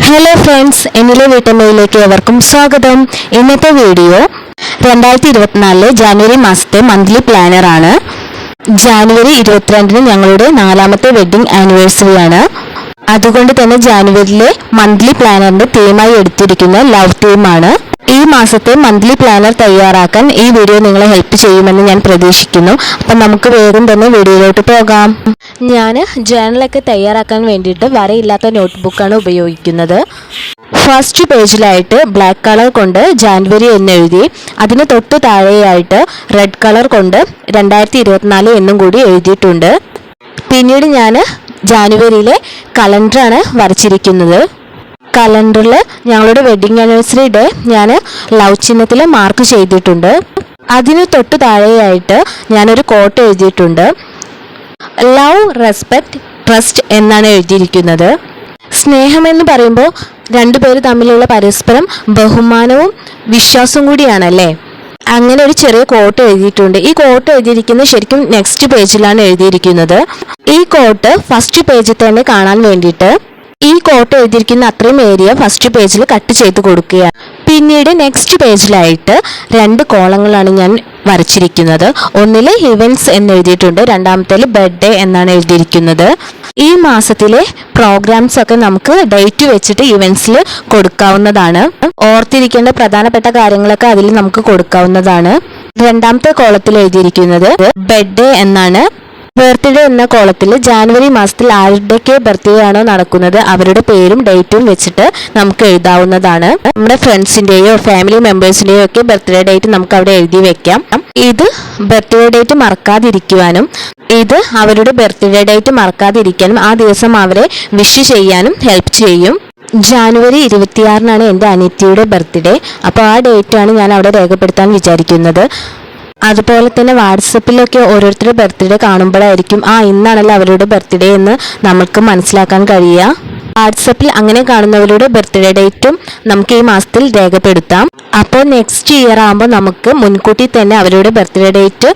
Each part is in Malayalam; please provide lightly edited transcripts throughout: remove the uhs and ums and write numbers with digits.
ഹലോ ഫ്രണ്ട്സ്, എന്നിലെ വീട്ടമ്മയിലേക്ക് ഏവർക്കും സ്വാഗതം. ഇന്നത്തെ വീഡിയോ 2024 ജാനുവരി മാസത്തെ മന്ത്ലി പ്ലാനർ ആണ്. ജാനുവരി 22 ഞങ്ങളുടെ 4ാമത്തെ വെഡ്ഡിംഗ് ആനിവേഴ്സറി ആണ്. അതുകൊണ്ട് തന്നെ ജാനുവരിയിലെ മന്ത്ലി പ്ലാനറിന്റെ തീമായി എടുത്തിരിക്കുന്ന ലവ് തീമാണ്. ഈ മാസത്തെ മന്ത്ലി പ്ലാനർ തയ്യാറാക്കാൻ ഈ വീഡിയോ നിങ്ങളെ ഹെൽപ്പ് ചെയ്യുമെന്ന് ഞാൻ പ്രതീക്ഷിക്കുന്നു. അപ്പം നമുക്ക് വേഗം തന്നെ വീഡിയോയിലോട്ട് പോകാം. ഞാൻ ജേണലൊക്കെ തയ്യാറാക്കാൻ വേണ്ടിയിട്ട് വരയില്ലാത്ത നോട്ട്ബുക്കാണ് ഉപയോഗിക്കുന്നത്. ഫസ്റ്റ് പേജിലായിട്ട് ബ്ലാക്ക് കളർ കൊണ്ട് ജാനുവരി എന്നെഴുതി, അതിന് തൊട്ട് താഴെയായിട്ട് റെഡ് കളർ കൊണ്ട് 2024 എന്നും കൂടി എഴുതിയിട്ടുണ്ട്. പിന്നീട് ഞാൻ ജാനുവരിയിലെ കലണ്ടറാണ് വരച്ചിരിക്കുന്നത്. കലണ്ടറിൽ ഞങ്ങളുടെ വെഡ്ഡിംഗ് ആനിവേഴ്സറി ഡേ ഞാൻ ലവ് ചിഹ്നത്തിൽ മാർക്ക് ചെയ്തിട്ടുണ്ട്. അതിന് തൊട്ട് താഴെയായിട്ട് ഞാനൊരു കോട്ട് എഴുതിയിട്ടുണ്ട്. ലവ്, റെസ്പെക്റ്റ്, ട്രസ്റ്റ് എന്നാണ് എഴുതിയിരിക്കുന്നത്. സ്നേഹം എന്ന് പറയുമ്പോൾ രണ്ടുപേര് തമ്മിലുള്ള പരസ്പരം ബഹുമാനവും വിശ്വാസവും കൂടിയാണല്ലേ. അങ്ങനെ ഒരു ചെറിയ കോട്ട് എഴുതിയിട്ടുണ്ട്. ഈ കോട്ട് എഴുതിയിരിക്കുന്നത് ശരിക്കും നെക്സ്റ്റ് പേജിലാണ് എഴുതിയിരിക്കുന്നത്. ഈ കോട്ട് ഫസ്റ്റ് പേജിൽ തന്നെ കാണാൻ വേണ്ടിയിട്ട് ഈ കോട്ട് എഴുതിയിരിക്കുന്ന അത്രയും ഏരിയ ഫസ്റ്റ് പേജിൽ കട്ട് ചെയ്ത് കൊടുക്കുക. പിന്നീട് നെക്സ്റ്റ് പേജിലായിട്ട് 2 കോളങ്ങളാണ് ഞാൻ വരച്ചിരിക്കുന്നത്. ഒന്നിൽ ഇവൻറ്റ്സ് എന്ന് എഴുതിയിട്ടുണ്ട്, രണ്ടാമത്തേൽ ബർത്ത്ഡേ എന്നാണ് എഴുതിയിരിക്കുന്നത്. ഈ മാസത്തിലെ പ്രോഗ്രാംസ് ഒക്കെ നമുക്ക് ഡേറ്റ് വെച്ചിട്ട് ഇവൻറ്റ്സിൽ കൊടുക്കാവുന്നതാണ്. ഓർത്തിരിക്കേണ്ട പ്രധാനപ്പെട്ട കാര്യങ്ങളൊക്കെ അതിൽ നമുക്ക് കൊടുക്കാവുന്നതാണ്. രണ്ടാമത്തെ കോളത്തിൽ എഴുതിയിരിക്കുന്നത് ബർത്ത്ഡേ എന്നാണ്. ബർത്ത്ഡേ എന്ന കോളത്തിൽ ജാനുവരി മാസത്തിൽ ആരുടെയൊക്കെ ബർത്ത്ഡേ ആണോ നടക്കുന്നത് അവരുടെ പേരും ഡേറ്റും വെച്ചിട്ട് നമുക്ക് എഴുതാവുന്നതാണ്. നമ്മുടെ ഫ്രണ്ട്സിൻ്റെയോ ഫാമിലി മെമ്പേഴ്സിൻ്റെയോ ഒക്കെ ബർത്ത്ഡേ ഡേറ്റ് നമുക്ക് അവിടെ എഴുതി വെക്കാം. ഇത് ബർത്ത്ഡേ ഡേറ്റ് മറക്കാതിരിക്കുവാനും ഇത് അവരുടെ ബർത്ത്ഡേ ഡേറ്റ് മറക്കാതിരിക്കാനും ആ ദിവസം അവരെ വിഷ് ചെയ്യാനും ഹെൽപ്പ് ചെയ്യും. ജാനുവരി 26 എൻ്റെ അനിത്യയുടെ ബർത്ത്ഡേ. അപ്പോൾ ആ ഡേറ്റാണ് ഞാൻ അവിടെ രേഖപ്പെടുത്താൻ വിചാരിക്കുന്നത്. അതുപോലെ തന്നെ വാട്സപ്പിലൊക്കെ ഓരോരുത്തരുടെ ബർത്ത്ഡേ കാണുമ്പോഴായിരിക്കും ഇന്നാണല്ലോ അവരുടെ ബർത്ത്ഡേ എന്ന് നമുക്ക് മനസ്സിലാക്കാൻ കഴിയുക. വാട്സപ്പിൽ അങ്ങനെ കാണുന്നവരുടെ ബർത്ത്ഡേ ഡേറ്റും നമുക്ക് ഈ മാസത്തിൽ രേഖപ്പെടുത്താം. അപ്പോൾ നെക്സ്റ്റ് ഇയർ ആകുമ്പോൾ നമുക്ക് മുൻകൂട്ടി തന്നെ അവരുടെ ബർത്ത്ഡേ ഡേറ്റ്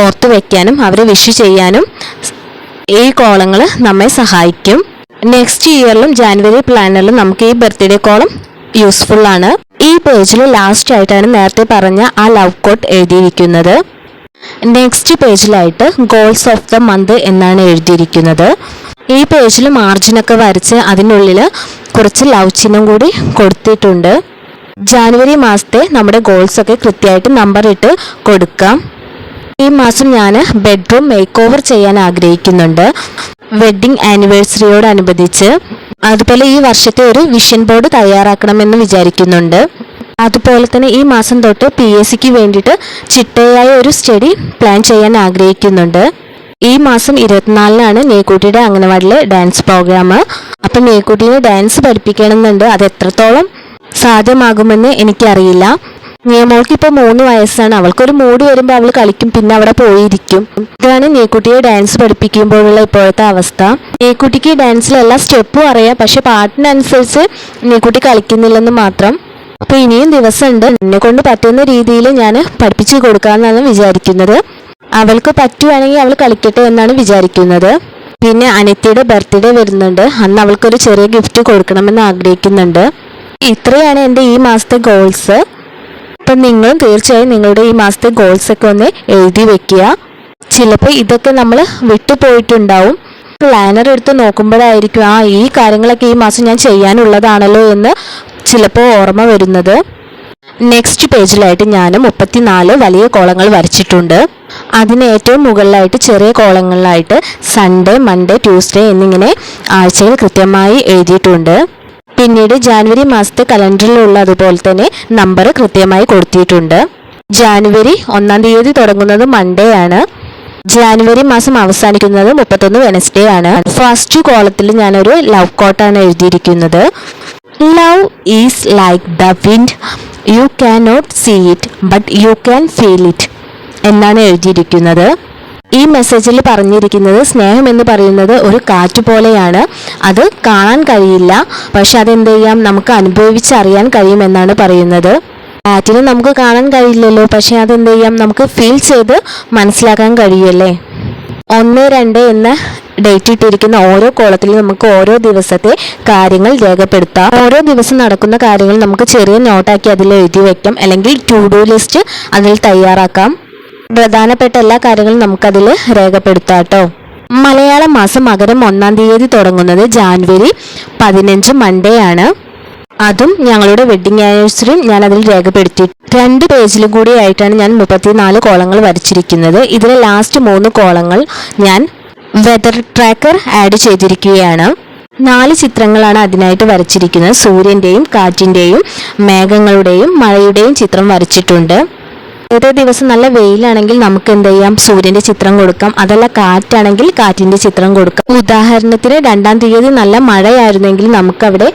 ഓർത്ത് വെക്കാനും അവരെ വിഷ് ചെയ്യാനും ഈ കോളങ്ങൾ നമ്മെ സഹായിക്കും. നെക്സ്റ്റ് ഇയറിലും ജാനുവരി പ്ലാനറിലും നമുക്ക് ഈ ബർത്ത്ഡേ കോളം യൂസ്ഫുൾ ആണ്. ഈ പേജിൽ ലാസ്റ്റ് ആയിട്ടാണ് നേരത്തെ പറഞ്ഞ ആ ലവ് കോട്ട് എഴുതിയിരിക്കുന്നത്. നെക്സ്റ്റ് പേജിലായിട്ട് ഗോൾസ് ഓഫ് ദ മന്ത് എന്നാണ് എഴുതിയിരിക്കുന്നത്. ഈ പേജിൽ മാർജിനൊക്കെ വരച്ച് അതിനുള്ളിൽ കുറച്ച് ലവ് ചിഹ്നം കൂടി കൊടുത്തിട്ടുണ്ട്. ജാനുവരി മാസത്തെ നമ്മുടെ ഗോൾസ് ഒക്കെ കൃത്യമായിട്ട് നമ്പർ ഇട്ട് കൊടുക്കാം. ഈ മാസം ഞാൻ ബെഡ്റൂം മേക്ക് ഓവർ ചെയ്യാൻ ആഗ്രഹിക്കുന്നുണ്ട് വെഡ്ഡിംഗ് ആനിവേഴ്സറിയോടനുബന്ധിച്ച്. അതുപോലെ ഈ വർഷത്തെ ഒരു വിഷൻ ബോർഡ് തയ്യാറാക്കണമെന്ന് വിചാരിക്കുന്നുണ്ട്. അതുപോലെ തന്നെ ഈ മാസം തൊട്ട് PSCക്ക് വേണ്ടിയിട്ട് ചിട്ടയായ ഒരു സ്റ്റഡി പ്ലാൻ ചെയ്യാൻ ആഗ്രഹിക്കുന്നുണ്ട്. ഈ മാസം 24 നേക്കുട്ടിയുടെ അംഗനവാടിയിലെ ഡാൻസ് പ്രോഗ്രാം. അപ്പം നേക്കുട്ടീനെ ഡാൻസ് പഠിപ്പിക്കണമെന്നുണ്ട്. അത് എത്രത്തോളം സാധ്യമാകുമെന്ന് എനിക്കറിയില്ല. നിയമോൾക്ക് ഇപ്പോൾ 3 വയസ്സാണ്. അവൾക്കൊരു മൂഡ് വരുമ്പോൾ അവൾ കളിക്കും, പിന്നെ അവിടെ പോയിരിക്കും. ഇതാണ് നേക്കുട്ടിയെ ഡാൻസ് പഠിപ്പിക്കുമ്പോഴുള്ള ഇപ്പോഴത്തെ അവസ്ഥ. നേക്കുട്ടിക്ക് ഡാൻസിൽ എല്ലാ സ്റ്റെപ്പും അറിയാം, പക്ഷെ പാട്ടിനനുസരിച്ച് നേക്കുട്ടി കളിക്കുന്നില്ലെന്ന് മാത്രം. അപ്പോൾ ഇനിയും ദിവസമുണ്ട്. എന്നെ കൊണ്ട് പറ്റുന്ന രീതിയിൽ ഞാൻ പഠിപ്പിച്ചു കൊടുക്കാമെന്നാണ് വിചാരിക്കുന്നത്. അവൾക്ക് പറ്റുവാണെങ്കിൽ അവൾ കളിക്കട്ടെ എന്നാണ് വിചാരിക്കുന്നത്. പിന്നെ അനിത്യയുടെ ബർത്ത്ഡേ വരുന്നുണ്ട്. അന്ന് അവൾക്കൊരു ചെറിയ ഗിഫ്റ്റ് കൊടുക്കണമെന്ന് ആഗ്രഹിക്കുന്നുണ്ട്. ഇത്രയാണ് എൻ്റെ ഈ മാസത്തെ ഗോൾസ്. അപ്പം നിങ്ങളും തീർച്ചയായും നിങ്ങളുടെ ഈ മാസത്തെ ഗോൾസൊക്കെ ഒന്ന് എഴുതി വെക്കുക. ചിലപ്പോൾ ഇതൊക്കെ നമ്മൾ വിട്ടുപോയിട്ടുണ്ടാവും. പ്ലാനർ എടുത്ത് നോക്കുമ്പോഴായിരിക്കും ഈ കാര്യങ്ങളൊക്കെ ഈ മാസം ഞാൻ ചെയ്യാനുള്ളതാണല്ലോ എന്ന് ചിലപ്പോൾ ഓർമ്മ വരുന്നത്. നെക്സ്റ്റ് പേജിലായിട്ട് ഞാൻ 34 വലിയ കോളങ്ങൾ വരച്ചിട്ടുണ്ട്. അതിന് ഏറ്റവും മുകളിലായിട്ട് ചെറിയ കോളങ്ങളിലായിട്ട് സൺഡേ, മൺഡേ, ട്യൂസ്ഡേ എന്നിങ്ങനെ ആഴ്ചകൾ കൃത്യമായി എഴുതിയിട്ടുണ്ട്. പിന്നീട് ജാനുവരി മാസത്തെ കലണ്ടറിലുള്ള അതുപോലെ തന്നെ നമ്പർ കൃത്യമായി കൊടുത്തിട്ടുണ്ട്. ജാനുവരി 1 തീയതി തുടങ്ങുന്നത് മൺഡേ ആണ്. ജാനുവരി മാസം അവസാനിക്കുന്നത് 31 വെനസ്ഡേ ആണ്. ഫസ്റ്റ് കോളത്തിൽ ഞാനൊരു ലവ് കോട്ടാണ് എഴുതിയിരിക്കുന്നത്. Love is like the wind, you can not see it but you can feel it എന്നാണ് എഴുതിയിരിക്കുന്നത്. ഈ മെസ്സേജിൽ പറഞ്ഞിരിക്കുന്നത് സ്നേഹം എന്ന് പറയുന്നത് ഒരു കാറ്റ് പോലെയാണ്. അത് കാണാൻ കഴിയില്ല, പക്ഷെ അതെന്ത് ചെയ്യാം, നമുക്ക് അനുഭവിച്ചറിയാൻ കഴിയുമെന്നാണ് പറയുന്നത്. കാറ്റിന് നമുക്ക് കാണാൻ കഴിയില്ലല്ലോ, പക്ഷെ അതെന്ത് ചെയ്യാം, നമുക്ക് ഫീൽ ചെയ്ത് മനസ്സിലാക്കാൻ കഴിയുമല്ലേ. 1, 2 എന്ന ഡേറ്റ് ഇട്ടിരിക്കുന്ന ഓരോ കോളത്തിലും നമുക്ക് ഓരോ ദിവസത്തെ കാര്യങ്ങൾ രേഖപ്പെടുത്താം. ഓരോ ദിവസം നടക്കുന്ന കാര്യങ്ങൾ നമുക്ക് ചെറിയ നോട്ടാക്കി അതിൽ എഴുതി വയ്ക്കാം, അല്ലെങ്കിൽ ടു ഡു ലിസ്റ്റ് അതിൽ തയ്യാറാക്കാം. പ്രധാനപ്പെട്ട എല്ലാ കാര്യങ്ങളും നമുക്കതിൽ രേഖപ്പെടുത്താം കേട്ടോ. മലയാള മാസം മകരം 1-ാം തീയതി തുടങ്ങുന്നത് ജാനുവരി 15 മൺഡേ ആണ്. അതും ഞങ്ങളുടെ വെഡ്ഡിങ് ആനിവേഴ്സറിയും ഞാൻ അതിൽ രേഖപ്പെടുത്തി. 2 പേജിലും കൂടി ആയിട്ടാണ് ഞാൻ 34 കോളങ്ങൾ വരച്ചിരിക്കുന്നത്. ഇതിലെ ലാസ്റ്റ് 3 കോളങ്ങൾ ഞാൻ വെതർ ട്രാക്കർ ആഡ് ചെയ്തിരിക്കുകയാണ്. 4 ചിത്രങ്ങളാണ് അതിനായിട്ട് വരച്ചിരിക്കുന്നത്. സൂര്യൻ്റെയും കാറ്റിൻ്റെയും മേഘങ്ങളുടെയും മഴയുടെയും ചിത്രം വരച്ചിട്ടുണ്ട്. ഏതേ ദിവസം നല്ല വെയിലാണെങ്കിൽ നമുക്ക് എന്ത് ചെയ്യാം, സൂര്യൻ്റെ ചിത്രം കൊടുക്കാം. അതല്ല കാറ്റാണെങ്കിൽ കാറ്റിൻ്റെ ചിത്രം കൊടുക്കാം. ഉദാഹരണത്തിന് 2-ാം തീയതി നല്ല മഴയായിരുന്നെങ്കിൽ നമുക്കവിടെ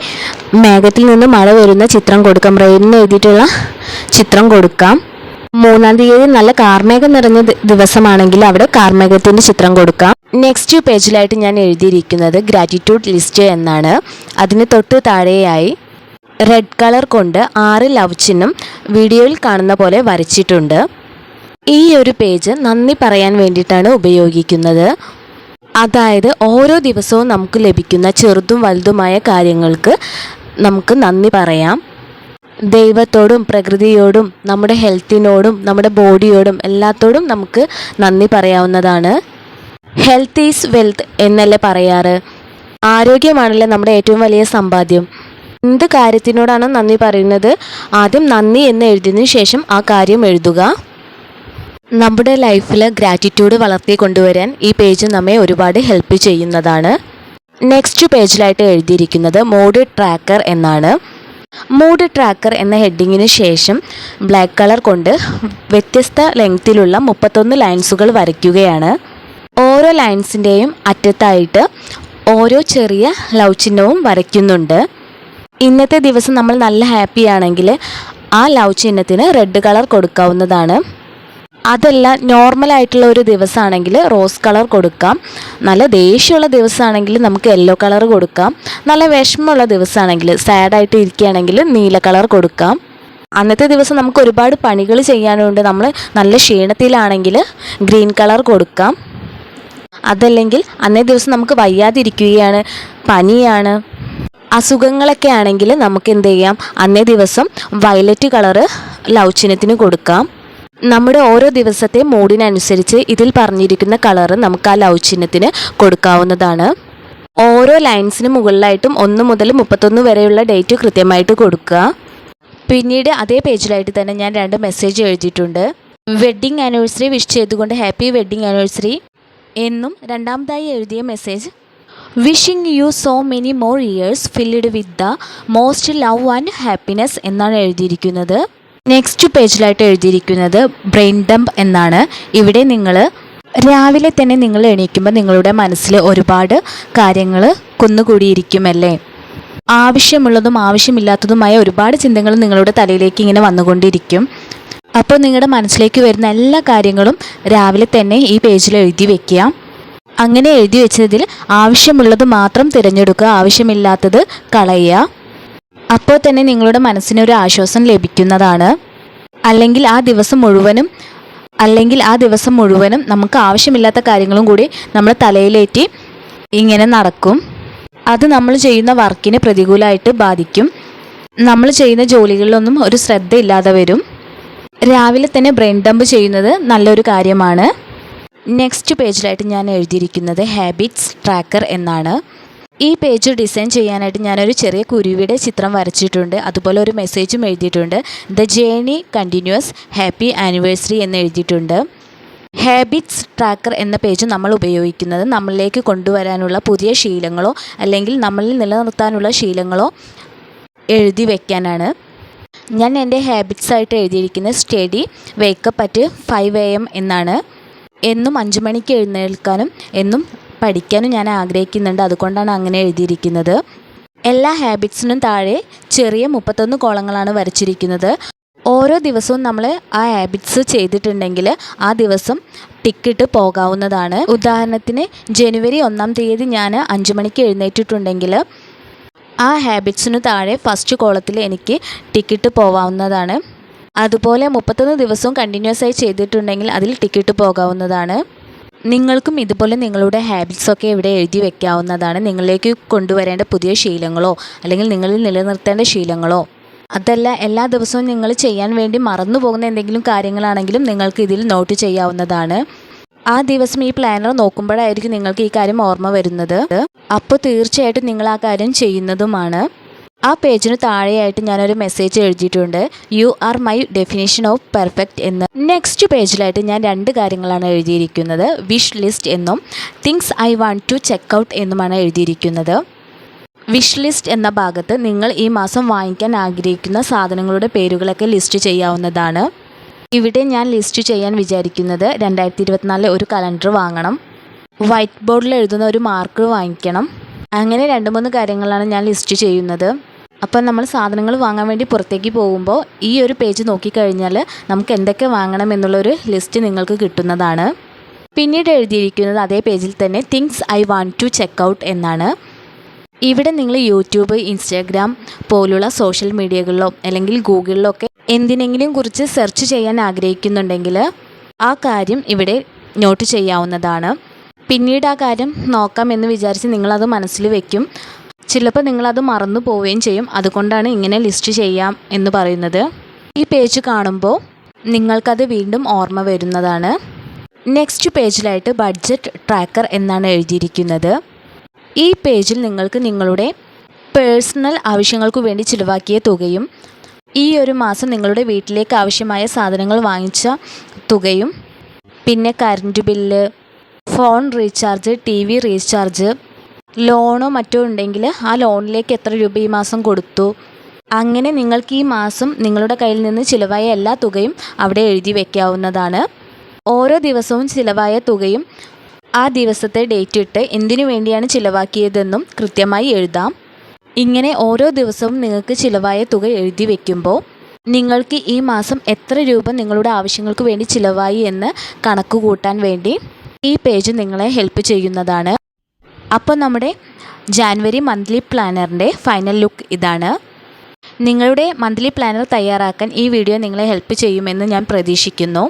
മേഘത്തിൽ നിന്ന് മഴ വരുന്ന ചിത്രം കൊടുക്കാം, റെയിനിന് എഴുതിയിട്ടുള്ള ചിത്രം കൊടുക്കാം. 3-ാം തീയതി നല്ല കാർമേഘം നിറഞ്ഞ ദിവസമാണെങ്കിൽ അവിടെ കാർമേഘത്തിൻ്റെ ചിത്രം കൊടുക്കാം. നെക്സ്റ്റ് പേജിലായിട്ട് ഞാൻ എഴുതിയിരിക്കുന്നത് ഗ്രാറ്റിറ്റ്യൂഡ് ലിസ്റ്റ് എന്നാണ്. അതിന് തൊട്ട് താഴെയായി റെഡ് കളർ കൊണ്ട് 6 ലവ് ചിഹ്നം വീഡിയോയിൽ കാണുന്ന പോലെ വരച്ചിട്ടുണ്ട്. ഈ ഒരു പേജ് നന്ദി പറയാൻ വേണ്ടിയിട്ടാണ് ഉപയോഗിക്കുന്നത്. അതായത് ഓരോ ദിവസവും നമുക്ക് ലഭിക്കുന്ന ചെറുതും വലുതുമായ കാര്യങ്ങൾക്ക് നമുക്ക് നന്ദി പറയാം. ദൈവത്തോടും പ്രകൃതിയോടും നമ്മുടെ ഹെൽത്തിനോടും നമ്മുടെ ബോഡിയോടും എല്ലാത്തോടും നമുക്ക് നന്ദി പറയാവുന്നതാണ്. ഹെൽത്ത് ഈസ് വെൽത്ത് എന്നല്ലേ പറയാറ്. ആരോഗ്യമാണല്ലേ നമ്മുടെ ഏറ്റവും വലിയ സമ്പാദ്യം. എന്ത് കാര്യത്തിനോടാണ് നന്ദി പറയുന്നത്, ആദ്യം നന്ദി എന്ന് എഴുതിയതിനു ശേഷം ആ കാര്യം എഴുതുക. നമ്മുടെ ലൈഫിൽ ഗ്രാറ്റിറ്റ്യൂഡ് വളർത്തി കൊണ്ടുവരാൻ ഈ പേജ് നമ്മെ ഒരുപാട് ഹെൽപ്പ് ചെയ്യുന്നതാണ്. നെക്സ്റ്റ് പേജിലായിട്ട് എഴുതിയിരിക്കുന്നത് മൂഡ് ട്രാക്കർ എന്നാണ്. മൂഡ് ട്രാക്കർ എന്ന ഹെഡിങ്ങിന് ശേഷം ബ്ലാക്ക് കളർ കൊണ്ട് വ്യത്യസ്ത ലെങ്തിലുള്ള 31 ലൈൻസുകൾ വരയ്ക്കുകയാണ്. ഓരോ ലൈൻസിൻ്റെയും അറ്റത്തായിട്ട് ഓരോ ചെറിയ ലവ് ചിഹ്നവും വരയ്ക്കുന്നുണ്ട്. ഇന്നത്തെ ദിവസം നമ്മൾ നല്ല ഹാപ്പി ആണെങ്കിൽ ആ ലവ് ചിഹ്നത്തിന് റെഡ് കളർ കൊടുക്കാവുന്നതാണ്. അതല്ല നോർമലായിട്ടുള്ള ഒരു ദിവസമാണെങ്കിൽ റോസ് കളർ കൊടുക്കാം. നല്ല ദേഷ്യമുള്ള ദിവസമാണെങ്കിൽ നമുക്ക് യെല്ലോ കളർ കൊടുക്കാം. നല്ല വിഷമമുള്ള ദിവസമാണെങ്കിൽ സാഡായിട്ട് ഇരിക്കുകയാണെങ്കിൽ നീല കളർ കൊടുക്കാം. അന്നത്തെ ദിവസം നമുക്ക് ഒരുപാട് പണികൾ ചെയ്യാനുണ്ട്, നമ്മൾ നല്ല ക്ഷീണത്തിലാണെങ്കിൽ ഗ്രീൻ കളർ കൊടുക്കാം. അതല്ലെങ്കിൽ അന്നേ ദിവസം നമുക്ക് വയ്യാതിരിക്കുകയാണ്, പനിയാണ്, അസുഖങ്ങളൊക്കെ ആണെങ്കിൽ നമുക്ക് എന്ത് ചെയ്യാം, അന്നേ ദിവസം വയലറ്റ് കളറ് ലവ് ചിഹ്നത്തിന് കൊടുക്കാം. നമ്മുടെ ഓരോ ദിവസത്തെ മൂഡിനനുസരിച്ച് ഇതിൽ പറഞ്ഞിരിക്കുന്ന കളറ് നമുക്ക് ആ ലവ് ചിഹ്നത്തിന് കൊടുക്കാവുന്നതാണ്. ഓരോ ലൈൻസിന് മുകളിലായിട്ടും 1 മുതൽ 31 വരെയുള്ള ഡേറ്റ് കൃത്യമായിട്ട് കൊടുക്കുക. പിന്നീട് അതേ പേജിലായിട്ട് തന്നെ ഞാൻ 2 മെസ്സേജ് എഴുതിയിട്ടുണ്ട്. വെഡ്ഡിങ് ആനിവേഴ്സറി വിഷ് ചെയ്തുകൊണ്ട് ഹാപ്പി വെഡ്ഡിങ് ആനിവേഴ്സറി എന്നും, രണ്ടാമതായി എഴുതിയ message wishing you so many more years filled with the most love and happiness എന്നാണ് എഴുതിയിരിക്കുന്നത്. നെക്സ്റ്റ് പേജിലായിട്ട് എഴുതിയിരിക്കുന്നത് ബ്രെയിൻ ഡംപ് എന്നാണ്. ഇവിടെ നിങ്ങൾ രാവിലെ തന്നെ നിങ്ങൾ എണീക്കുമ്പോൾ നിങ്ങളുടെ മനസ്സിൽ ഒരുപാട് കാര്യങ്ങൾ കുന്നുകൂടിയിരിക്കുമല്ലേ. ആവശ്യമുള്ളതും ആവശ്യമില്ലാത്തതുമായ ഒരുപാട് ചിന്തകൾ നിങ്ങളുടെ തലയിലേക്ക് ഇങ്ങനെ വന്നുകൊണ്ടിരിക്കും. അപ്പോൾ നിങ്ങളുടെ മനസ്സിലേക്ക് വരുന്ന എല്ലാ കാര്യങ്ങളും രാവിലെ തന്നെ ഈ പേജിൽ എഴുതി വയ്ക്കുക. അങ്ങനെ എഴുതി വെച്ചതിൽ ആവശ്യമുള്ളത് മാത്രം തിരഞ്ഞെടുക്കുക, ആവശ്യമില്ലാത്തത് കളയുക. അപ്പോൾ തന്നെ നിങ്ങളുടെ മനസ്സിനൊരു ആശ്വാസം ലഭിക്കുന്നതാണ്. അല്ലെങ്കിൽ ആ ദിവസം മുഴുവനും നമുക്ക് ആവശ്യമില്ലാത്ത കാര്യങ്ങളും കൂടി നമ്മൾ തലയിലേറ്റി ഇങ്ങനെ നടക്കും. അത് നമ്മൾ ചെയ്യുന്ന വർക്കിനെ പ്രതികൂലമായിട്ട് ബാധിക്കും. നമ്മൾ ചെയ്യുന്ന ജോലികളിലൊന്നും ഒരു ശ്രദ്ധയില്ലാതെ വരും. രാവിലെ തന്നെ ബ്രെയിൻ ഡംപ് ചെയ്യുന്നത് നല്ലൊരു കാര്യമാണ്. നെക്സ്റ്റ് പേജിലായിട്ട് ഞാൻ എഴുതിയിരിക്കുന്നത് ഹാബിറ്റ്സ് ട്രാക്കർ എന്നാണ്. ഈ പേജ് ഡിസൈൻ ചെയ്യാനായിട്ട് ഞാനൊരു ചെറിയ കുരുവിയുടെ ചിത്രം വരച്ചിട്ടുണ്ട്. അതുപോലെ ഒരു മെസ്സേജും എഴുതിയിട്ടുണ്ട്. The journey continuous, happy anniversary എന്ന് എഴുതിയിട്ടുണ്ട്. ഹാബിറ്റ്സ് ട്രാക്കർ എന്ന പേജ് നമ്മൾ ഉപയോഗിക്കുന്നത് നമ്മളിലേക്ക് കൊണ്ടുവരാനുള്ള പുതിയ ശീലങ്ങളോ അല്ലെങ്കിൽ നമ്മളിൽ നിലനിർത്താനുള്ള ശീലങ്ങളോ എഴുതി വയ്ക്കാനാണ്. ഞാൻ എൻ്റെ ഹാബിറ്റ്സ് ആയിട്ട് എഴുതിയിരിക്കുന്നത് സ്റ്റഡി, വേക്കപ്പ് അറ്റ് 5 AM എന്നാണ്. എന്നും 5 മണിക്ക് എഴുന്നേൽക്കാനും എന്നും പഠിക്കാനും ഞാൻ ആഗ്രഹിക്കുന്നുണ്ട്. അതുകൊണ്ടാണ് അങ്ങനെ എഴുതിയിരിക്കുന്നത്. എല്ലാ ഹാബിറ്റ്സിനും താഴെ ചെറിയ 31 കോളങ്ങളാണ് വരച്ചിരിക്കുന്നത്. ഓരോ ദിവസവും നമ്മൾ ആ ഹാബിറ്റ്സ് ചെയ്തിട്ടുണ്ടെങ്കിൽ ആ ദിവസം ടിക്കിട്ട് പോകാവുന്നതാണ്. ഉദാഹരണത്തിന് ജനുവരി 1-ാം തീയതി ഞാൻ 5 മണിക്ക് എഴുന്നേറ്റിട്ടുണ്ടെങ്കിൽ ആ ഹാബിറ്റ്സിന് താഴെ ഫസ്റ്റ് കോളത്തിൽ എനിക്ക് ടിക്കിട്ട് പോകാവുന്നതാണ്. അതുപോലെ 31 ദിവസവും കണ്ടിന്യൂസ് ആയി ചെയ്തിട്ടുണ്ടെങ്കിൽ അതിൽ ടിക്കിട്ട് പോകാവുന്നതാണ്. നിങ്ങൾക്കും ഇതുപോലെ നിങ്ങളുടെ ഹാബിറ്റ്സൊക്കെ ഇവിടെ എഴുതി വെക്കാവുന്നതാണ്. നിങ്ങളിലേക്ക് കൊണ്ടുവരേണ്ട പുതിയ ശീലങ്ങളോ അല്ലെങ്കിൽ നിങ്ങളിൽ നിലനിർത്തേണ്ട ശീലങ്ങളോ, അതല്ല എല്ലാ ദിവസവും നിങ്ങൾ ചെയ്യാൻ വേണ്ടി മറന്നു പോകുന്ന എന്തെങ്കിലും കാര്യങ്ങളാണെങ്കിലും നിങ്ങൾക്ക് ഇതിൽ നോട്ട് ചെയ്യാവുന്നതാണ്. ആ ദിവസം ഈ പ്ലാനർ നോക്കുമ്പോഴായിരിക്കും നിങ്ങൾക്ക് ഈ കാര്യം ഓർമ്മ വരുന്നത്. അപ്പോൾ തീർച്ചയായിട്ടും നിങ്ങൾ ആ കാര്യം ചെയ്യുന്നതുമാണ്. ആ പേജിന് താഴെയായിട്ട് ഞാനൊരു മെസ്സേജ് എഴുതിയിട്ടുണ്ട്, you are my definition of perfect എന്ന്. നെക്സ്റ്റ് പേജിലായിട്ട് ഞാൻ 2 കാര്യങ്ങളാണ് എഴുതിയിരിക്കുന്നത്. വിഷ് ലിസ്റ്റ് എന്നും things I want to check out എന്നുമാണ് എഴുതിയിരിക്കുന്നത്. വിഷ് ലിസ്റ്റ് എന്ന ഭാഗത്ത് നിങ്ങൾ ഈ മാസം വാങ്ങിക്കാൻ ആഗ്രഹിക്കുന്ന സാധനങ്ങളുടെ പേരുകളൊക്കെ ലിസ്റ്റ് ചെയ്യാവുന്നതാണ്. ഇവിടെ ഞാൻ ലിസ്റ്റ് ചെയ്യാൻ വിചാരിക്കുന്നത് 2024 ഒരു കലണ്ടർ വാങ്ങണം, വൈറ്റ് ബോർഡിൽ എഴുതുന്ന ഒരു മാർക്കർ വാങ്ങിക്കണം. അങ്ങനെ 2-3 കാര്യങ്ങളാണ് ഞാൻ ലിസ്റ്റ് ചെയ്യുന്നത്. അപ്പം നമ്മൾ സാധനങ്ങൾ വാങ്ങാൻ വേണ്ടി പുറത്തേക്ക് പോകുമ്പോൾ ഈ ഒരു പേജ് നോക്കിക്കഴിഞ്ഞാൽ നമുക്ക് എന്തൊക്കെ വാങ്ങണം എന്നുള്ളൊരു ലിസ്റ്റ് നിങ്ങൾക്ക് കിട്ടുന്നതാണ്. പിന്നീട് എഴുതിയിരിക്കുന്നത് അതേ പേജിൽ തന്നെ things I want to check out എന്നാണ്. ഇവിടെ നിങ്ങൾ യൂട്യൂബ്, ഇൻസ്റ്റാഗ്രാം പോലുള്ള സോഷ്യൽ മീഡിയകളിലോ അല്ലെങ്കിൽ ഗൂഗിളിലോ ഒക്കെ എന്തിനെങ്കിലും കുറിച്ച് സെർച്ച് ചെയ്യാൻ ആഗ്രഹിക്കുന്നുണ്ടെങ്കിൽ ആ കാര്യം ഇവിടെ നോട്ട് ചെയ്യാവുന്നതാണ്. പിന്നീട് ആ കാര്യം നോക്കാം എന്ന് വിചാരിച്ച് നിങ്ങളത് മനസ്സിൽ വയ്ക്കും. ചിലപ്പോൾ നിങ്ങളത് മറന്നു പോവുകയും ചെയ്യും. അതുകൊണ്ടാണ് ഇങ്ങനെ ലിസ്റ്റ് ചെയ്യാം എന്ന് പറയുന്നത്. ഈ പേജ് കാണുമ്പോൾ നിങ്ങൾക്കത് വീണ്ടും ഓർമ്മ വരുന്നതാണ്. നെക്സ്റ്റ് പേജിലായിട്ട് ബഡ്ജറ്റ് ട്രാക്കർ എന്നാണ് എഴുതിയിരിക്കുന്നത്. ഈ പേജിൽ നിങ്ങൾക്ക് നിങ്ങളുടെ പേഴ്സണൽ ആവശ്യങ്ങൾക്ക് വേണ്ടി ചിലവാക്കിയ തുകയും ഈ ഒരു മാസം നിങ്ങളുടെ വീട്ടിലേക്ക് ആവശ്യമായ സാധനങ്ങൾ വാങ്ങിച്ച തുകയും, പിന്നെ current bill, phone recharge, TV recharge, ലോണോ മറ്റോ ഉണ്ടെങ്കിൽ ആ ലോണിലേക്ക് എത്ര രൂപ ഈ മാസം കൊടുത്തു, അങ്ങനെ നിങ്ങൾക്ക് ഈ മാസം നിങ്ങളുടെ കയ്യിൽ നിന്ന് ചിലവായ എല്ലാ തുകയും അവിടെ എഴുതി വയ്ക്കാവുന്നതാണ്. ഓരോ ദിവസവും ചിലവായ തുകയും ആ ദിവസത്തെ ഡേറ്റ് ഇട്ട് എന്തിനു വേണ്ടിയാണ് ചിലവാക്കിയതെന്നും കൃത്യമായി എഴുതാം. ഇങ്ങനെ ഓരോ ദിവസവും നിങ്ങൾക്ക് ചിലവായ തുക എഴുതി വയ്ക്കുമ്പോൾ നിങ്ങൾക്ക് ഈ മാസം എത്ര രൂപ നിങ്ങളുടെ ആവശ്യങ്ങൾക്ക് വേണ്ടി ചിലവായി എന്ന് കണക്ക് കൂട്ടാൻ വേണ്ടി ഈ പേജ് നിങ്ങളെ ഹെൽപ്പ് ചെയ്യുന്നതാണ്. അപ്പോൾ നമ്മുടെ ജാനുവരി മന്ത്ലി പ്ലാനറിൻ്റെ ഫൈനൽ ലുക്ക് ഇതാണ്. നിങ്ങളുടെ മന്ത്ലി പ്ലാനർ തയ്യാറാക്കാൻ ഈ വീഡിയോ നിങ്ങളെ ഹെൽപ്പ് ചെയ്യുമെന്ന് ഞാൻ പ്രതീക്ഷിക്കുന്നു.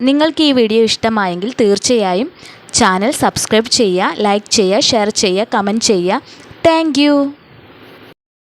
നിങ്ങൾക്ക് ഈ വീഡിയോ ഇഷ്ടമായെങ്കിൽ തീർച്ചയായും ചാനൽ സബ്സ്ക്രൈബ് ചെയ്യുക, ലൈക്ക് ചെയ്യുക, ഷെയർ ചെയ്യുക, കമൻറ്റ് ചെയ്യുക. Thank you.